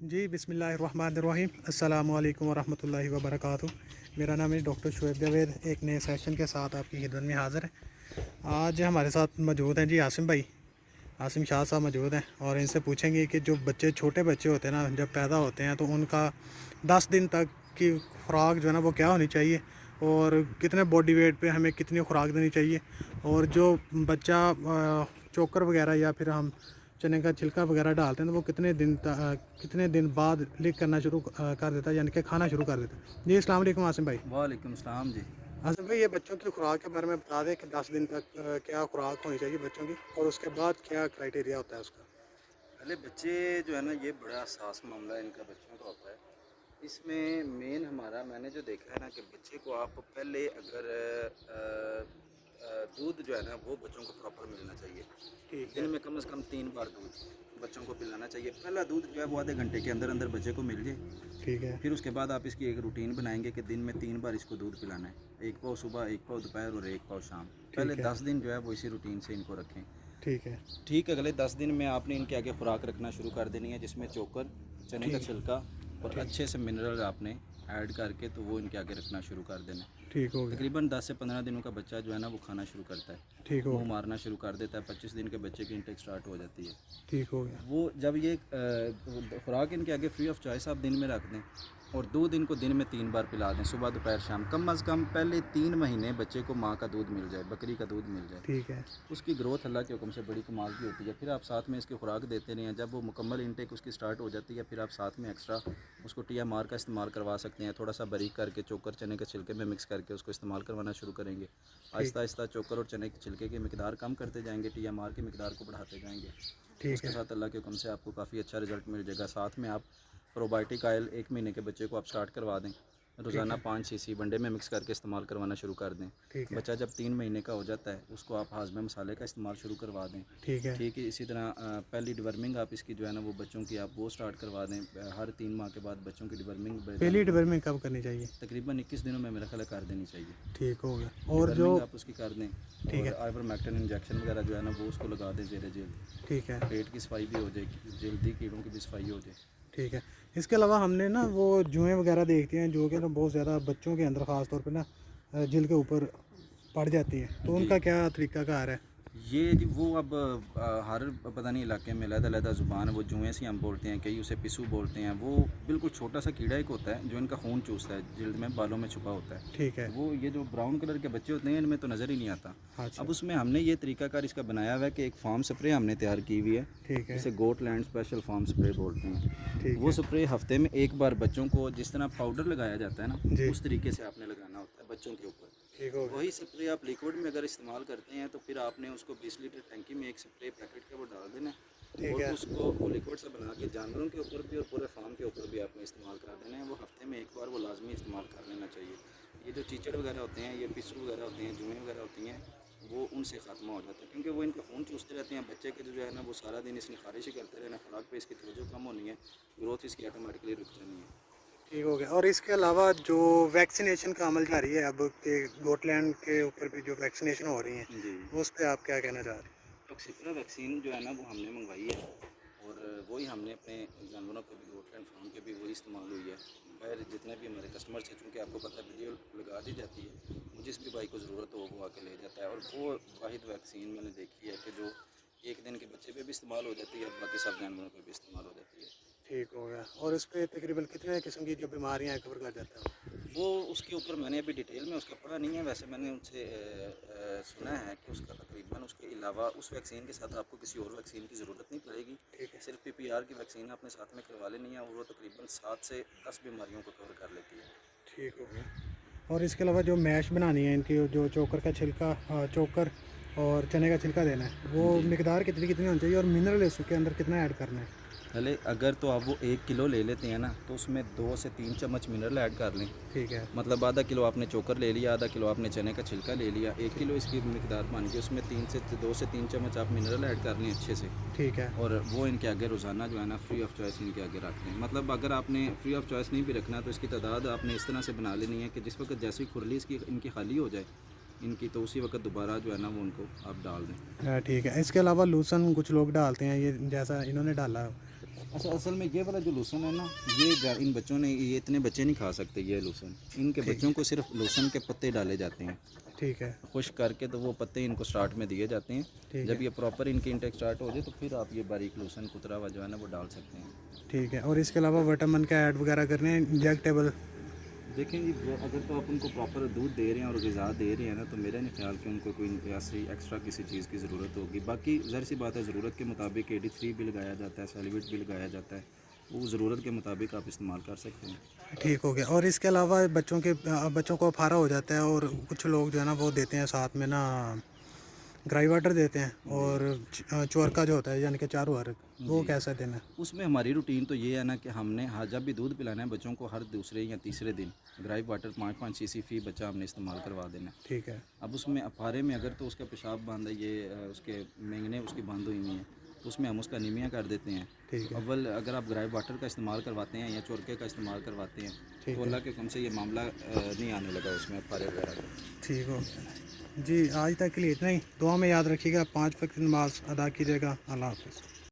जी बिस्मिल्लाहिर्रहमानिर्रहीम अस्सलामुअलैकुम वरहमतुल्लाहि वबरकातुहू। मेरा नाम है डॉक्टर शुएब जावेद। एक नए सेशन के साथ आपकी खिदमत में हाज़िर है। आज हमारे साथ मौजूद हैं जी आसिम भाई, आसिम शाह साहब मौजूद हैं और इनसे पूछेंगे कि जो बच्चे छोटे बच्चे होते हैं ना, जब पैदा होते हैं तो उनका 10 दिन तक की खुराक जो है ना वो क्या होनी चाहिए और कितने बॉडी वेट पे हमें कितनी खुराक देनी चाहिए। और जो बच्चा चोकर वगैरह या फिर हम चने का छिलका वगैरह डालते हैं तो वो कितने दिन बाद लीक करना शुरू कर देता है, यानी कि खाना शुरू कर देता है। जी अस्सलाम वालेकुम आसिम भाई। वालेकुम सलाम जी। आसिम भाई, ये बच्चों की खुराक के बारे में बता दें कि 10 दिन तक क्या खुराक होनी चाहिए बच्चों की और उसके बाद क्या क्राइटेरिया होता है उसका। पहले बच्चे जो है ना, ये बड़ा हसास मामला इनका बच्चों का होता है। इसमें मेन हमारा मैंने जो देखा है ना कि बच्चे को आप पहले अगर दूध जो है ना वो बच्चों को प्रॉपर मिलना चाहिए। ठीक है। दिन में कम से कम 3 बार दूध बच्चों को पिलाना चाहिए। पहला दूध जो है वो आधे घंटे के अंदर अंदर बच्चे को मिल जाए। ठीक है। फिर उसके बाद आप इसकी एक रूटीन बनाएंगे कि दिन में 3 बार इसको दूध पिलाना है। एक पाव सुबह, एक पाव दोपहर और एक पाव शाम। पहले ठीक है। 10 दिन जो है वो इसी रूटीन से इनको रखें। ठीक है। ठीक, अगले 10 दिन में आपने इनके आगे खुराक रखना शुरू कर देनी है, जिसमें चोकर, चने का ठीक। छिलका और ठीक। अच्छे से मिनरल आपने ऐड करके तो वो इनके आगे रखना शुरू कर देना है। ठीक हो गया। तकरीबन 10 से 15 दिनों का बच्चा जो है ना वो खाना शुरू करता है, ठीक हो मुंह गया। मारना शुरू कर देता है। 25 दिन के बच्चे की इंटेक स्टार्ट हो जाती है। ठीक हो गया। वो जब ये खुराक इनके आगे फ्री ऑफ चॉइस आप दिन में रख दें और दूध इनको दिन में 3 बार पिला दें, सुबह दोपहर शाम। कम अज़ कम पहले 3 महीने बच्चे को माँ का दूध मिल जाए, बकरी का दूध मिल जाए। ठीक है। उसकी ग्रोथ अल्लाह के हुक्म से बड़ी कमाल की होती है। फिर आप साथ में इसकी खुराक देते रहें। जब वो मुकम्मल इनटेक उसकी स्टार्ट हो जाती है, फिर आप साथ में एक्स्ट्रा उसको TMR का इस्तेमाल करवा सकते हैं। थोड़ा सा बारीक करके चोकर चने के छिलके में मिक्स करके उसको इस्तेमाल करवाना शुरू करेंगे। आहिस्ता आहिस्ता चोकर और चने के छिलके की मिकदार कम करते जाएंगे, TMR की मिकदार को बढ़ाते जाएंगे। ठीक उसके है। साथ अल्लाह के हुक्म से आपको काफ़ी अच्छा रिजल्ट मिल जाएगा। साथ में आप प्रोबायोटिक ऑयल 1 महीने के बच्चे को आप स्टार्ट करवा दें। ठीक रोज़ाना है। 5 सीसी वनडे में मिक्स करके इस्तेमाल करवाना शुरू कर दें। ठीक है। बच्चा जब 3 महीने का हो जाता है उसको आप हाज़मे मसाले का इस्तेमाल शुरू करवा दें। ठीक है। ठीक है, इसी तरह पहली डिवर्मिंग आप इसकी जो है ना वो बच्चों की आप वो स्टार्ट करवा दें। हर 3 माह के बाद बच्चों की डिवर्मिंग पहली डिवर्मिंग कब करनी चाहिए। तकरीबन 21 दिनों में मेरा ख्याल है कर देनी चाहिए। ठीक हो गया। और जो डिवर्मिंग आप उसकी कर दें ठीक और है। आइवरमेक्टिन इंजेक्शन वगैरह जो है ना वो उसको लगा दें ज़ेरे जेल। ठीक है। पेट की सफाई भी हो जाएगी, जल्दी कीड़ों की भी सफाई हो जाए। ठीक है। इसके अलावा हमने ना वो जुएँ वगैरह देखती हैं जो कि ना बहुत ज़्यादा बच्चों के अंदर ख़ास तौर पे ना जिल के ऊपर पड़ जाती हैं, तो जी, उनका क्या तरीक़ाकार है। ये जी वो अब हर पता नहीं इलाके में अलग-अलग ज़ुबान है। वो जुएँ सी हम बोलते हैं, कई उसे पिस्सू बोलते हैं। वो बिल्कुल छोटा सा कीड़ा एक होता है जो इनका खून चूसता है, जिल्द में बालों में छुपा होता है। ठीक है। वो ये जो ब्राउन कलर के बच्चे होते हैं इनमें तो नज़र ही नहीं आता। अच्छा। अब उसमें हमने ये तरीकाकार इसका बनाया हुआ है कि एक फार्म स्प्रे हमने तैयार की हुई है, ठीक है। जिसे गोटलैंड स्पेशल फार्म स्प्रे बोलते हैं। ठीक वो है। स्प्रे हफ्ते में एक बार बच्चों को जिस तरह पाउडर लगाया जाता है ना, जी। उस तरीके से आपने लगाना होता है बच्चों के ऊपर। ठीक हो गया। वही स्प्रे आप लिक्विड में अगर इस्तेमाल करते हैं तो फिर आपने उसको 20 लीटर टंकी में एक स्प्रे पैकेट का वो डाल देना है ठीक और है। उसको वो लिक्विड से बना के जानवरों के ऊपर भी और पूरे फार्म के ऊपर भी आपने इस्तेमाल कर देना है। वो हफ्ते में एक बार वो लाजमी इस्तेमाल कर लेना चाहिए। ये जो चीचड़ वगैरह होते हैं, ये पिस्सू वगैरह होते हैं, जुएँ वगैरह होती हैं, वो उनसे ख़त्म हो जाता है क्योंकि वो इनका खून चूसते रहते हैं। बच्चे के जो है ना वो सारा दिन इसने खारिश ही करते रहना, खुराक पे इसकी तवज्जो कम होनी है, ग्रोथ इसकी ऑटोमेटिकली रुक जानी है। ठीक हो गया। और इसके अलावा जो वैक्सीनेशन का अमल जारी है अब के गोटलैंड के ऊपर भी जो वैक्सीनेशन हो रही हैं, जी, उस पर आप क्या कहना चाह रहे हैं। टॉक्सिफेरा वैक्सीन जो है ना वो हमने मंगवाई है और वही हमने अपने जानवरों पे भी, गोटलैंड फार्म पे भी वही इस्तेमाल हुई है। बाहर जितने भी हमारे कस्टमर्स हैं, चूँकि आपको पता है वीडियो लगा दी जाती है, वो जिस भी भाई को ज़रूरत हो वो आके ले जाता है। और वो वाहिद वैक्सीन मैंने देखी है कि जो 1 दिन के बच्चे पे भी इस्तेमाल हो जाती है और बाकी सब जानवरों पे भी इस्तेमाल हो जाती है। ठीक हो गया। और इस पर तकरीबन कितने किस्म की जो बीमारियाँ कवर कर जाता है। वो उसके ऊपर मैंने अभी डिटेल में उसका पढ़ा नहीं है। वैसे मैंने उनसे सुना है कि उसका तकरीबन उसके अलावा उस वैक्सीन के साथ आपको किसी और वैक्सीन की ज़रूरत नहीं पड़ेगी। ठीक है। सिर्फ PPR की वैक्सीन आपने साथ में करवा लेनी है और वो तकरीबन 7 से 10 बीमारियों को कवर कर लेती है। ठीक हो गया। और इसके अलावा जो मैश बनानी है इनकी, जो चोकर का छिलका, चोकर और चने का छिलका देना है, वो जी। मिकदार कितनी कितनी होनी चाहिए और मिनरल इसके अंदर कितना ऐड करना है। पहले अगर तो आप वो 1 किलो ले लेते हैं ना तो उसमें 2 से 3 चम्मच मिनरल ऐड कर लें। ठीक है। मतलब आधा किलो आपने चोकर ले लिया, आधा किलो आपने चने का छिलका ले लिया, 1 किलो इसकी मिकदार बन गई, उसमें 2 से 3 चम्मच आप मिनरल ऐड कर लें अच्छे से। ठीक है। और वो इनके आगे रोज़ाना जो है ना फ्री ऑफ चॉइस इनके आगे रख लें। मतलब अगर आपने फ्री ऑफ चॉइस नहीं भी रखना तो इसकी तादाद आपने इस तरह से बना लेनी है कि जिस वक्त जैसे ही खुरली इसकी इनकी खाली हो जाए इनकी, तो उसी वक्त दोबारा जो है ना वो उनको आप डाल दें। ठीक है। इसके अलावा लूसन कुछ लोग डालते हैं, ये जैसा इन्होंने डाला अच्छा, असल में ये वाला जो लोशन है ना, ये इन बच्चों ने, ये इतने बच्चे नहीं खा सकते ये लोशन। इनके बच्चों को सिर्फ लोशन के पत्ते डाले जाते हैं, ठीक है। खुश्क करके, तो वो पत्ते इनको स्टार्ट में दिए जाते हैं। ठीक जब है। ये प्रॉपर इनकी इंटेक स्टार्ट हो जाए तो फिर आप ये बारीक लोशन कुतरा हुआ जो है ना वो डाल सकते हैं। ठीक है। और इसके अलावा विटामिन का ऐड वगैरह करने हैं इंजेक्टेबल? देखें जी, अगर तो आप उनको प्रॉपर दूध दे रहे हैं और ग़िज़ा दे रहे हैं ना, तो मेरा नहीं ख्याल कि उनको कोई ऐसी एक्स्ट्रा किसी चीज़ की ज़रूरत होगी। बाकी ज़ाहिर सी बात है, ज़रूरत के मुताबिक AD3 भी लगाया जाता है, सैलिवेट भी लगाया जाता है, वो ज़रूरत के मुताबिक आप इस्तेमाल कर सकते हैं। ठीक हो गया। और इसके अलावा बच्चों को अफारा हो जाता है और कुछ लोग जो है ना वो देते हैं साथ में ना ग्राई वाटर देते हैं, और चोरका जो होता है यानी कि चारों हर, वो जी। कैसा देना है? उसमें हमारी रूटीन तो ये है ना कि हमने जब भी दूध पिलाना है बच्चों को, हर दूसरे या तीसरे दिन ग्राइप वाटर 5-5 CC फ़ी बच्चा हमने इस्तेमाल करवा देना है। ठीक है। अब उसमें अफारे में अगर तो उसका पेशाब बंद है, ये उसके मेंगने उसकी बंद हुई हुई हैं, तो उसमें हम उसका अनीमिया कर देते हैं। ठीक है। अव्वल अगर आप ग्राइप वाटर का इस्तेमाल करवाते हैं या चोरके का इस्तेमाल करवाते हैं, ठीक तो है। अल्लाह के हुक्म से ये मामला नहीं आने लगा उसमें अफारे वगैरह का। ठीक हो गया जी। आज तक के लिए इतना ही। दुआ में याद रखिएगा, 5 वक्त नमाज अदा कीजिएगा। अल्लाह हाफ़िज़।